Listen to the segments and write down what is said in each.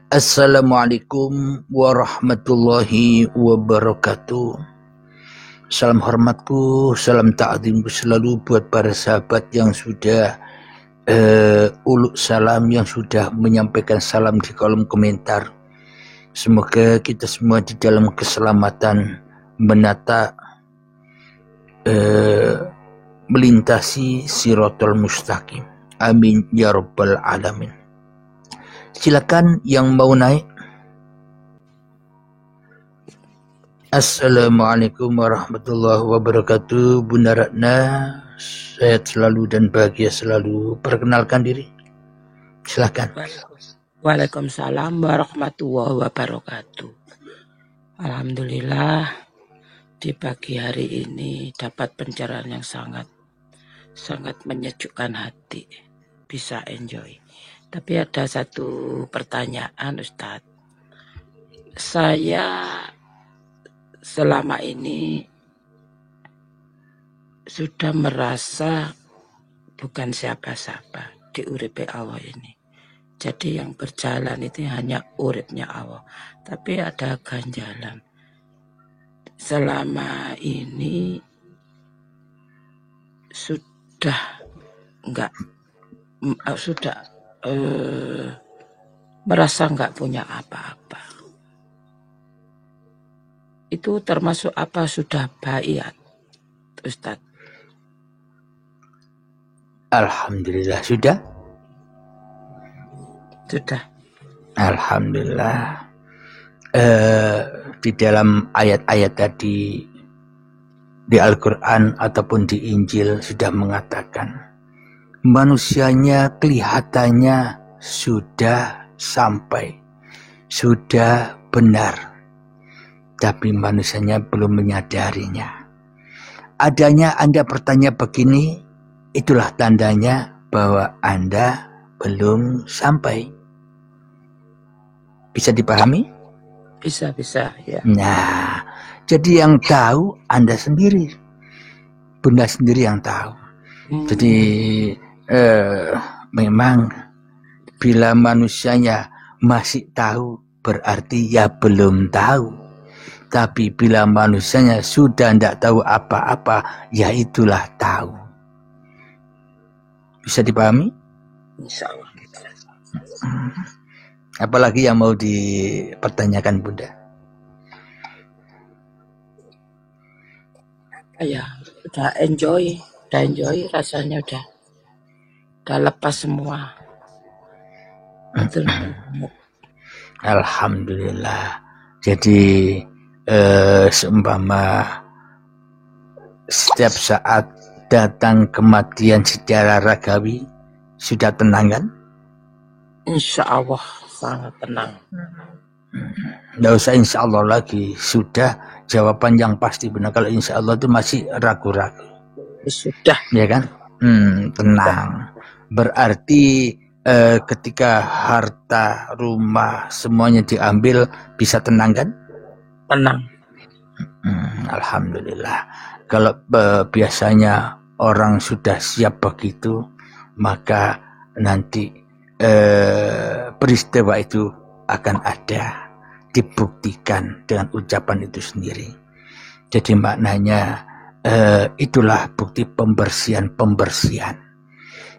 Assalamualaikum warahmatullahi wabarakatuh. Salam hormatku, salam ta'zimku selalu buat para sahabat yang sudah uluk salam, yang sudah menyampaikan salam di kolom komentar. Semoga kita semua di dalam keselamatan menata melintasi siratal mustaqim. Amin ya rabbal alamin. Silakan yang mau naik. Assalamualaikum warahmatullahi wabarakatuh. Bunda Ratna, sehat selalu dan bahagia selalu. Perkenalkan diri. Silakan. Waalaikumsalam warahmatullahi wabarakatuh. Alhamdulillah di pagi hari ini dapat pencerahan yang sangat menyejukkan hati. Bisa enjoy. Tapi ada satu pertanyaan, Ustadz. Saya selama ini sudah merasa bukan siapa-siapa di uripe Allah ini. Jadi yang berjalan itu hanya uripnya Allah. Tapi ada ganjalan. Selama ini merasa nggak punya apa-apa. Itu termasuk apa sudah baiat, Ustadz? Alhamdulillah sudah. Sudah. Alhamdulillah. Di dalam ayat-ayat tadi di Al-Quran ataupun di Injil sudah mengatakan manusianya kelihatannya sudah sampai, sudah benar, tapi manusianya belum menyadarinya. Adanya Anda bertanya begini, itulah tandanya bahwa Anda belum sampai. Bisa dipahami? Bisa ya. Nah, jadi yang tahu Anda sendiri, Bunda sendiri yang tahu. Jadi memang bila manusianya masih tahu berarti ya belum tahu. Tapi bila manusianya sudah tidak tahu apa-apa, ya itulah tahu. Bisa dipahami? Insya Allah. Apalagi yang mau dipertanyakan Bunda? Ya, udah enjoy rasanya udah lepas semua. Betul. Alhamdulillah. Jadi seumpama setiap saat datang kematian secara ragawi, sudah tenang kan? Insya Allah sangat tenang. Nggak usah insya Allah lagi, sudah jawaban yang pasti benar. Kalau insya Allah itu masih ragu-ragu. Sudah. Ya kan? Tenang. Berarti ketika harta, rumah, semuanya diambil, bisa tenang kan? Tenang. Alhamdulillah. Kalau biasanya orang sudah siap begitu, maka nanti peristiwa itu akan ada, dibuktikan dengan ucapan itu sendiri. Jadi maknanya itulah bukti pembersihan.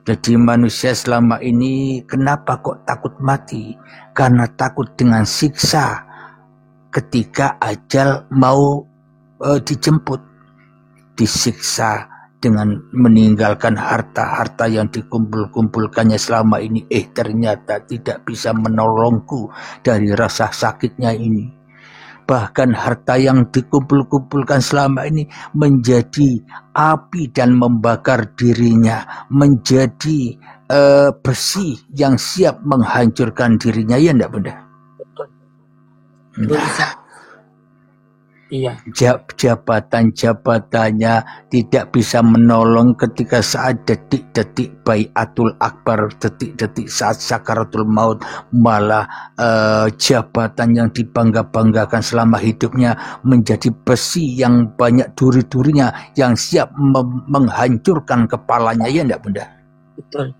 Jadi manusia selama ini kenapa kok takut mati? Karena takut dengan siksa ketika ajal mau dijemput, disiksa dengan meninggalkan harta yang dikumpulkannya selama ini. Ternyata tidak bisa menolongku dari rasa sakitnya ini. Bahkan harta yang dikumpulkan selama ini menjadi api dan membakar dirinya, menjadi besi yang siap menghancurkan dirinya. Ya enggak Bunda? Iya. Jabatan-jabatannya tidak bisa menolong ketika saat detik-detik baiatul akbar, detik-detik saat sakaratul maut. Malah jabatan yang dibangga-banggakan selama hidupnya menjadi besi yang banyak duri-durinya yang siap menghancurkan kepalanya. Ya enggak Bunda? Betul.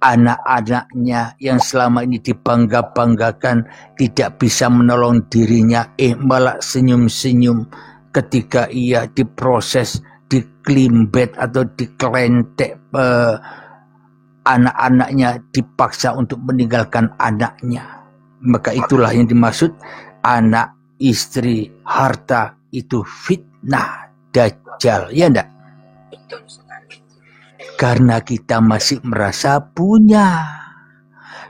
anak-anaknya yang selama ini dibangga-banggakan tidak bisa menolong dirinya, malah senyum-senyum ketika ia diproses, diklimbet atau dikelentek, anak-anaknya dipaksa untuk meninggalkan anaknya. Maka itulah yang dimaksud anak, istri, harta itu fitnah dajjal, ya enggak? Betul sekali. Karena kita masih merasa punya.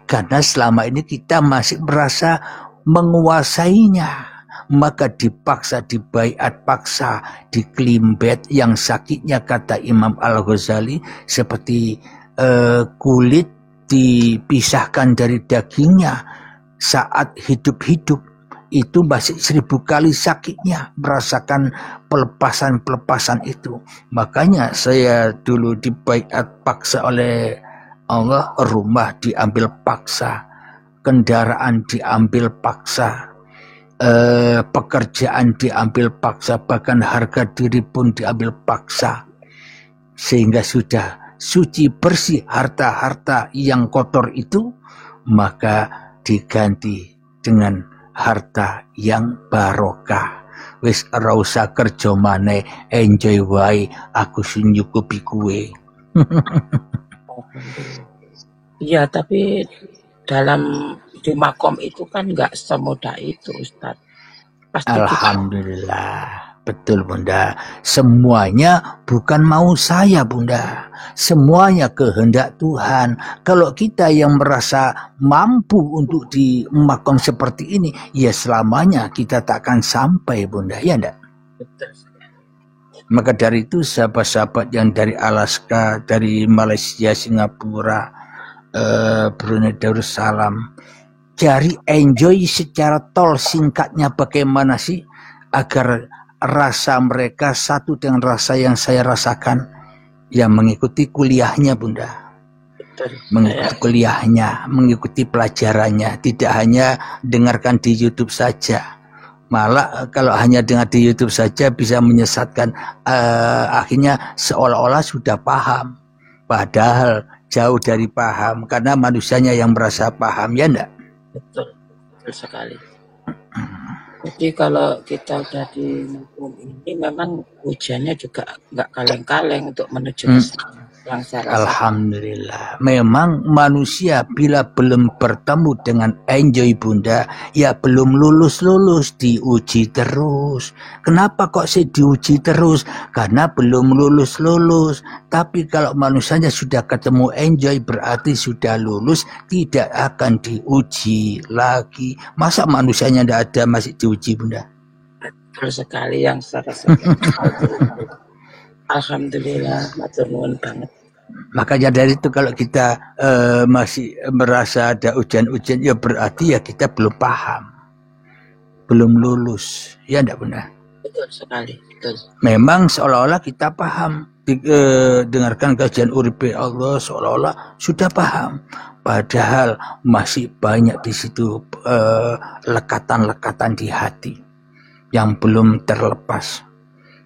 Karena selama ini kita masih merasa menguasainya. Maka dipaksa, dibaiat paksa, diklimbet, yang sakitnya kata Imam Al-Ghazali seperti kulit dipisahkan dari dagingnya saat hidup-hidup, itu masih 1000 kali sakitnya merasakan pelepasan-pelepasan itu. Makanya saya dulu dibaiat paksa oleh Allah, rumah diambil paksa, kendaraan diambil paksa, pekerjaan diambil paksa, bahkan harga diri pun diambil paksa, sehingga sudah suci bersih harta-harta yang kotor itu, maka diganti dengan harta yang barokah. Wis ora usah kerja maneh, enjoy wae, aku sing nyukupi kuwe. Iya, tapi dalam di makom itu kan nggak semudah itu, Ustaz. Pasti Alhamdulillah. Betul Bunda, semuanya bukan mau saya Bunda, semuanya kehendak Tuhan. Kalau kita yang merasa mampu untuk di makom seperti ini, ya selamanya kita takkan sampai Bunda, ya enggak? Betul. Maka dari itu sahabat-sahabat yang dari Alaska, dari Malaysia, Singapura, Brunei Darussalam, cari enjoy secara tol singkatnya bagaimana sih agar rasa mereka satu dengan rasa yang saya rasakan, yang mengikuti kuliahnya Bunda. Betul. Mengikuti kuliahnya, mengikuti pelajarannya, tidak hanya dengarkan di YouTube saja. Malah kalau hanya dengar di YouTube saja bisa menyesatkan, akhirnya seolah-olah sudah paham, padahal jauh dari paham, karena manusianya yang merasa paham, ya enggak? Betul, betul sekali. Jadi kalau kita udah di makom ini, memang hujannya juga nggak kaleng-kaleng untuk menuju ke sana. Yang saya rasakan. Alhamdulillah, memang manusia bila belum bertemu dengan enjoy Bunda, ya belum lulus-lulus, diuji terus. Kenapa kok sih diuji terus? Karena belum lulus-lulus. Tapi kalau manusianya sudah ketemu enjoy, berarti sudah lulus, tidak akan diuji lagi. Masa manusianya tidak ada masih diuji Bunda? Betul sekali yang saya rasakan. Alhamdulillah, matur nuwun banget. Makanya dari itu kalau kita masih merasa ada ujian-ujian, ya berarti ya kita belum paham, belum lulus, ya enggak Bunda? Betul sekali, betul. Memang seolah-olah kita paham, dengarkan kajian Uripe Allah seolah-olah sudah paham, padahal masih banyak di situ lekatan-lekatan di hati yang belum terlepas.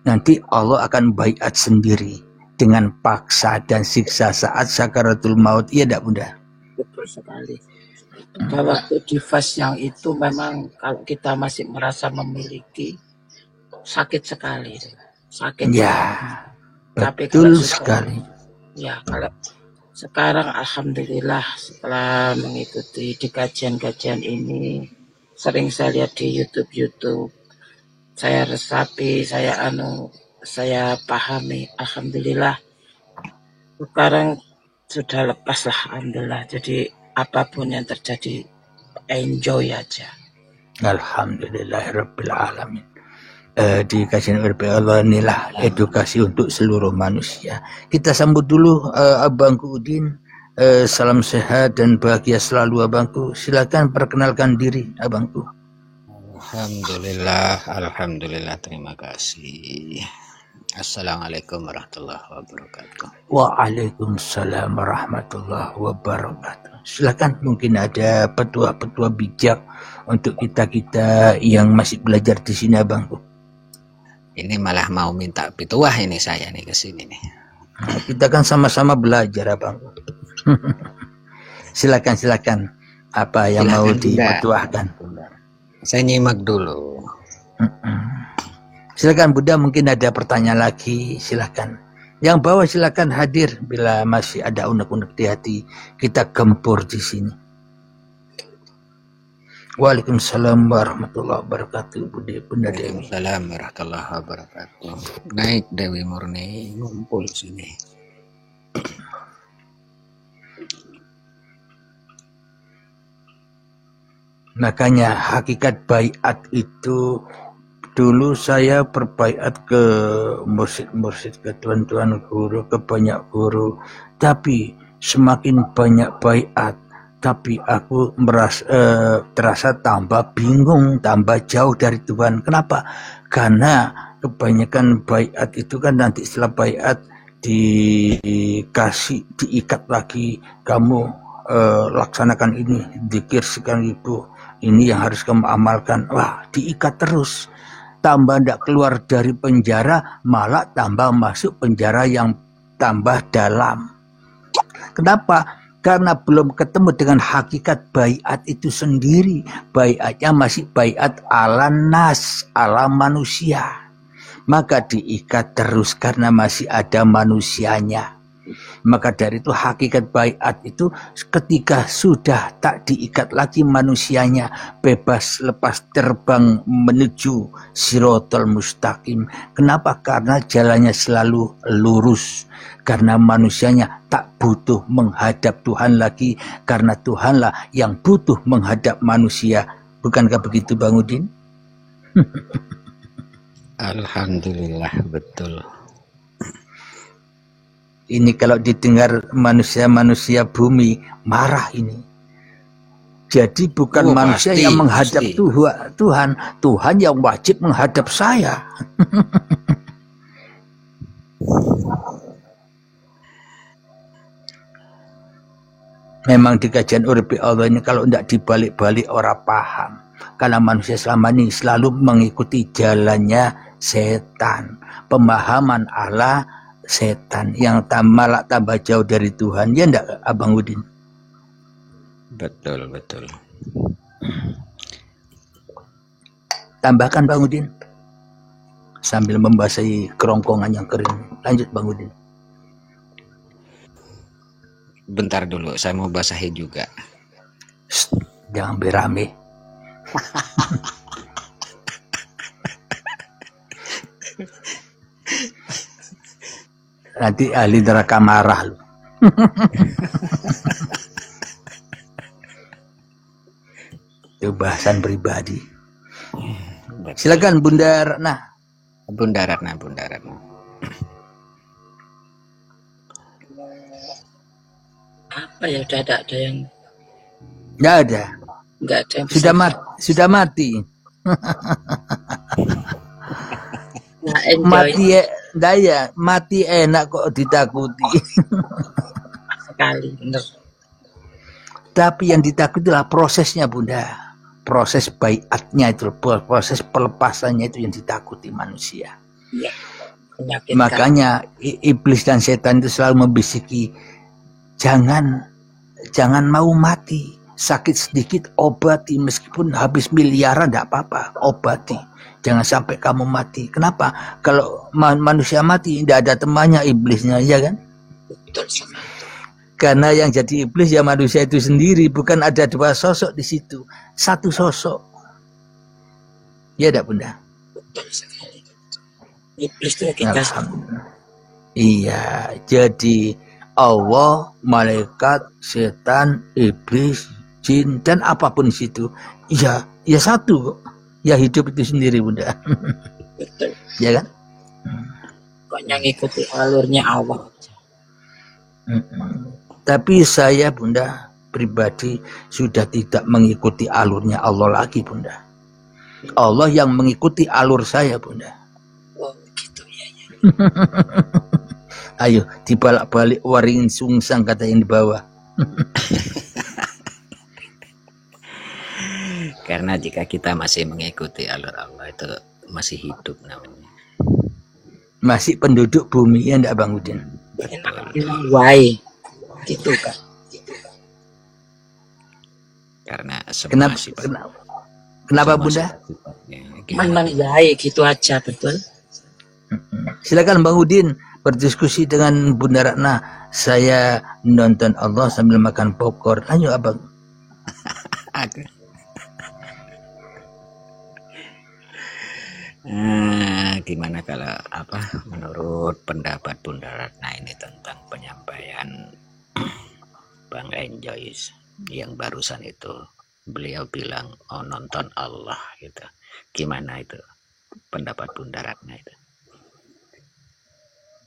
Nanti Allah akan baiat sendiri dengan paksa dan siksa saat sakaratul maut, iya enggak Bunda? Betul sekali. Pada waktu di fase yang itu memang kalau kita masih merasa memiliki, sakit sekali. Sakit ya, sekali. Tapi betul sekali. Ya, kalau sekarang alhamdulillah setelah mengikuti di kajian-kajian ini, sering saya lihat di YouTube, saya resapi, saya pahami, alhamdulillah sekarang sudah lepas lah, alhamdulillah. Jadi apapun yang terjadi, enjoy aja. Alhamdulillahirabbil alamin. Di kajian Allah inilah edukasi untuk seluruh manusia. Kita sambut dulu Abangku Udin. Salam sehat dan bahagia selalu Abangku. Silakan perkenalkan diri Abangku. Alhamdulillah, terima kasih. Assalamualaikum warahmatullahi wabarakatuh. Waalaikumsalam warahmatullahi wabarakatuh. Silakan, mungkin ada petua-petua bijak untuk kita yang masih belajar di sini Abangku. Ini malah mau minta petua ini saya nih ke sini nih. Kita kan sama-sama belajar Abangku. Silakan. Apa yang mau dituahkan? Saya nyimak dulu. Silakan Bunda, mungkin ada pertanyaan lagi, silakan. Yang bawah silakan hadir bila masih ada unek-unek di hati, kita gempur di sini. Waalaikumsalam warahmatullahi wabarakatuh. Bunda Dewi. Waalaikumsalam warahmatullahi wabarakatuh. Naik Dewi Murni, ngumpul sini. Makanya hakikat baiat itu, dulu saya berbaiat ke mursyid-mursyid, ke tuan-tuan guru, ke banyak guru, tapi semakin banyak baiat, tapi aku terasa tambah bingung, tambah jauh dari Tuhan. Kenapa? Karena kebanyakan baiat itu kan nanti setelah baiat diikat lagi, kamu laksanakan ini, zikir sekian ribu, ini yang harus kamu amalkan. Wah, diikat terus, tambah tidak keluar dari penjara, malah tambah masuk penjara yang tambah dalam. Kenapa? Karena belum ketemu dengan hakikat baiat itu sendiri. Baiatnya masih baiat ala nas, ala manusia. Maka diikat terus karena masih ada manusianya. Maka dari itu hakikat baiat itu ketika sudah tak diikat lagi manusianya, bebas lepas terbang menuju sirotol mustaqim. Kenapa? Karena jalannya selalu lurus. Karena manusianya tak butuh menghadap Tuhan lagi, karena Tuhanlah yang butuh menghadap manusia. Bukankah begitu Bang Udin? Alhamdulillah, betul. Ini kalau didengar manusia-manusia bumi marah ini. Jadi bukan manusia pasti, yang menghadap Tuhan, Tuhan yang wajib menghadap saya. Memang di kajian Uripi Allah ini kalau tidak dibalik-balik orang paham. Karena manusia selama ini selalu mengikuti jalannya setan. Pemahaman Allah setan yang malah tambah jauh dari Tuhan. Ya enggak Abang Udin? Betul. Tambahkan Bang Udin. Sambil membasahi kerongkongan yang kering. Lanjut Bang Udin. Bentar dulu, saya mau basahi juga. Shh, jangan berame. Nanti ahli neraka marah lu. Itu bahasan pribadi. Silakan Bunda Ratna. Bunda Ratna. Apa ya, udah ada yang Nggak ada yang sudah mati. Nah, mati enak kok ditakuti. Sekali bener. Tapi yang ditakuti adalah prosesnya Bunda. Proses baiatnya itu, proses pelepasannya itu yang ditakuti manusia. Ya, makanya iblis dan setan itu selalu membisiki, jangan mau mati. Sakit sedikit obati, meskipun habis miliaran tidak apa-apa, obati. Jangan sampai kamu mati. Kenapa? Kalau manusia mati tidak ada temannya iblisnya, ya kan? Betul. Karena yang jadi iblis ya manusia itu sendiri, bukan ada dua sosok di situ, satu sosok. Ya tidak Bunda? Betul sekali. Iblis itu kita. Iya, jadi Allah, malaikat, setan, iblis, jin, dan apapun di situ, ya satu, ya hidup itu sendiri Bunda. Betul. Ya kan? Pokoknya ngikuti alurnya Allah. Tapi saya Bunda pribadi sudah tidak mengikuti alurnya Allah lagi Bunda. Allah yang mengikuti alur saya Bunda. Oh gitu ya. Ayo dibalik-balik waringin sungsang kata yang di bawah. Karena jika kita masih mengikuti alur Allah itu masih hidup namanya. Masih penduduk bumi ya enggak Bang Udin? Why gitu kan. Karena semua sifat. Kenapa Bunda? Memang ya gitu aja, betul. Silakan Bang Udin berdiskusi dengan Bunda Ratna. Saya nonton Allah sambil makan popcorn. Ayo Abang. Gimana kalau menurut pendapat Bunda Ratna ini tentang penyampaian Bang Enjoy yang barusan itu, beliau bilang nonton Allah gitu. Gimana itu pendapat Bunda Ratna itu?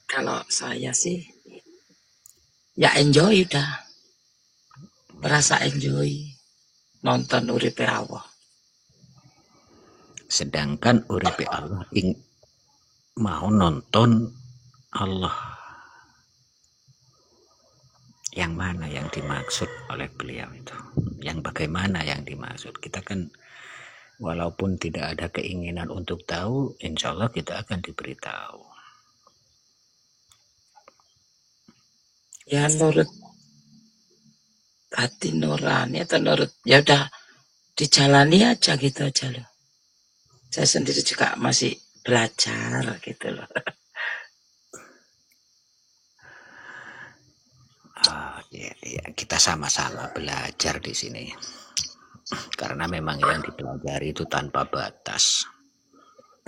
Kalau saya sih ya enjoy udah. Merasa enjoy nonton uripe Allah. Sedangkan uripe Allah mau nonton Allah. Yang mana yang dimaksud oleh beliau itu? Yang bagaimana yang dimaksud? Kita kan walaupun tidak ada keinginan untuk tahu, insya Allah kita akan diberitahu. Ya nurut hati nurani atau nurut, ya udah dijalani aja gitu aja loh. Saya sendiri juga masih belajar gitu loh. Ya, kita sama-sama belajar di sini. Karena memang yang dipelajari itu tanpa batas.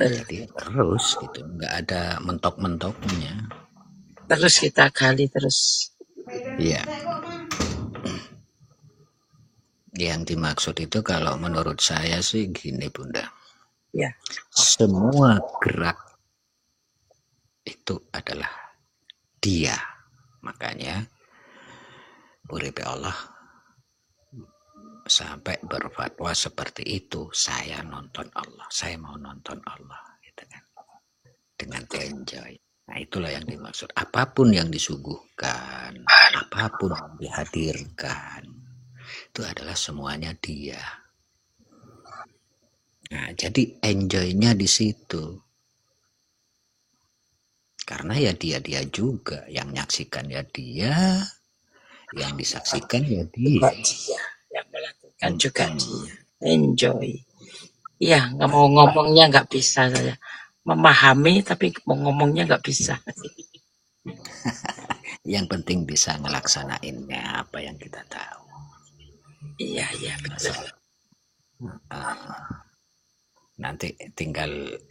Jadi terus gitu, nggak ada mentok-mentoknya. Terus kita gali terus. Iya. Yang dimaksud itu kalau menurut saya sih gini Bunda. Ya. Semua gerak itu adalah Dia. Makanya uripe Allah sampai berfatwa seperti itu. Saya nonton Allah, saya mau nonton Allah gitu kan. Dengan enjoy. Nah itulah yang dimaksud. Apapun yang disuguhkan, apapun yang dihadirkan, itu adalah semuanya Dia. Nah jadi enjoy-nya di situ. Karena ya dia juga, yang menyaksikan ya dia, yang disaksikan ya dia. Yang melakukan juga dia. Enjoy. Iya, nggak mau ngomongnya nggak bisa saya. Memahami tapi mau ngomongnya nggak bisa. Yang penting bisa ngelaksanainnya apa yang kita tahu. Iya betul. Nanti tinggal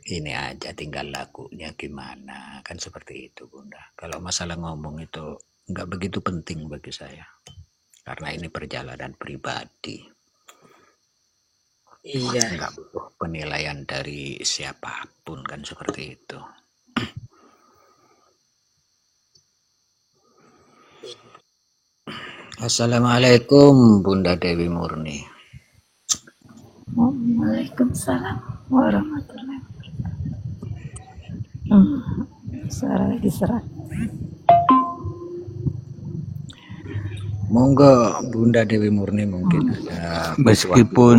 ini aja, tinggal lakunya gimana, kan seperti itu Bunda. Kalau masalah ngomong itu nggak begitu penting bagi saya, karena ini perjalanan pribadi. Iya. Nggak butuh penilaian dari siapapun kan seperti itu. Assalamualaikum Bunda Dewi Murni. Waalaikumsalam warahmatullahi wabarakatuh. Suara lagi serak. Monggo Bunda Dewi Murni mungkin ada meskipun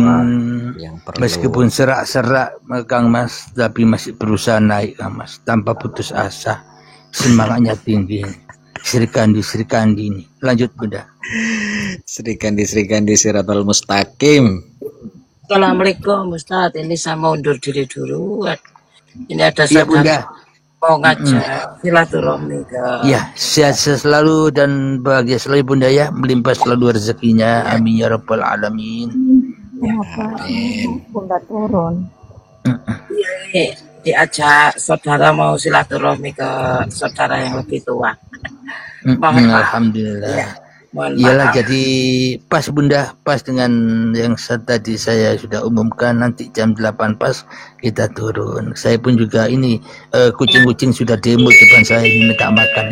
serak-serak Kang Mas, tapi masih berusaha naik Kang Mas, tanpa putus asa, semangatnya tinggi. Sri Kandi ini. Lanjut Bunda. Sri Kandi Siratal Mustaqim. Assalamualaikum Ustaz, ini saya mau undur diri dulu. Ini ada saudara Bunda mau ngajak silaturahmi ke. Ya, sehat selalu dan bahagia selalu Bunda ya, melimpah selalu rezekinya. Amin ya rabbal alamin. Amin. Bunda turun. Iya, diajak saudara mau silaturahmi ke saudara yang lebih tua. Alhamdulillah. Ya, iyalah jadi pas Bunda, pas dengan yang tadi saya sudah umumkan, nanti jam 8 pas kita turun. Saya pun juga ini kucing-kucing sudah demo depan saya ini minta makan.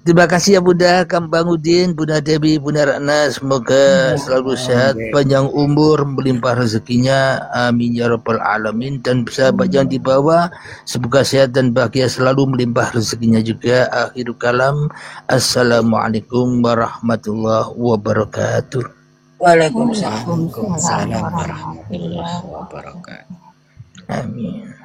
Terima kasih ya Bunda, Bang Udin, Bunda Dewi, Bunda Ratna, semoga selalu sehat, panjang umur, melimpah rezekinya, amin ya rabbal alamin. Dan sahabat yang dibawa, semoga sehat dan bahagia selalu, melimpah rezekinya juga. Akhirul kalam, assalamualaikum warahmatullahi wabarakatuh. Waalaikumsalam warahmatullahi wabarakatuh. Amin.